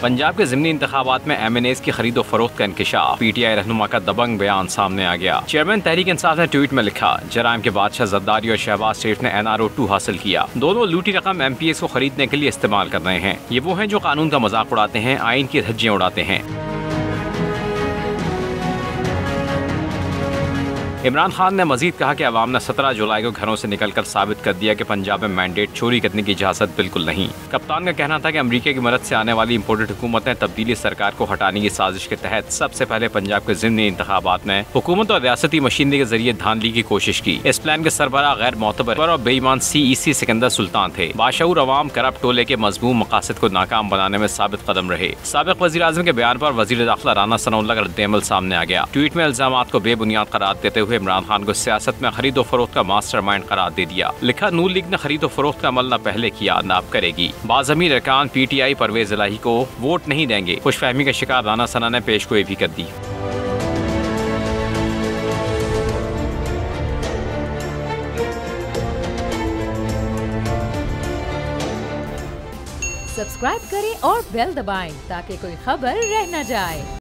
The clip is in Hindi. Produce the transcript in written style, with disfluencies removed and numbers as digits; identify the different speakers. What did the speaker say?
Speaker 1: पंजाब के ज़िमनी इंतखाबात में MNAs की खरीदो फरोख्त का इंकशाफ। PTI रहनुमा का दबंग बयान सामने आ गया। चेयरमैन तहरीक इंसाफ ने ट्वीट में लिखा, जराइम के बादशाह जरदारी और शहबाज शरीफ ने NRO 2 हासिल किया। दोनों लूटी रकम MPs को खरीदने के लिए इस्तेमाल कर रहे हैं। ये वो हैं जो कानून का मजाक उड़ाते हैं, आइन की धज्जियां उड़ाते हैं। इमरान खान ने मजीद कहा कि अवाम ने 17 जुलाई को घरों से निकलकर साबित कर दिया कि पंजाब में मैंडेट चोरी करने की इजाज़त बिल्कुल नहीं। कप्तान का कहना था कि अमेरिका की मदद से आने वाली इम्पोर्टेड हुकूमत ने तब्दीली सरकार को हटाने की साजिश के तहत सबसे पहले पंजाब के ज़िमनी इंतखाबात में हुकूमत और रियासती मशीनरी के जरिए धांधली की कोशिश की। इस प्लान के सरबराह गैर मोतबर और बेईमान CEC सिकंदर सुल्तान थे। बाशऊर अवाम करप्ट टोले के मजमूम मकासद को नाकाम बनाने में साबित कदम रहे। साबिक वज़ीर आज़म के बयान पर वज़ीर दाखिला राना सनाउल्लाह का रद्द-ए-अमल सामने आ गया। ट्वीट में इल्जामात को बेबुनियाद करार देते हुए इमरान खान को सियासत में खरीदो फरोख्त का मास्टरमाइंड करार दे दिया। लिखा, नून लीग ने खरीदो फरोख्त का अमल न पहले किया न अब करेगी। बाज़मीर अरकान PTI परवेज इलाही को वोट नहीं देंगे। खुशफहमी का शिकार राना सना ने पेशगोई भी कर दी।
Speaker 2: सब्सक्राइब करें और बेल दबाएं ताकि कोई खबर रह न जाए।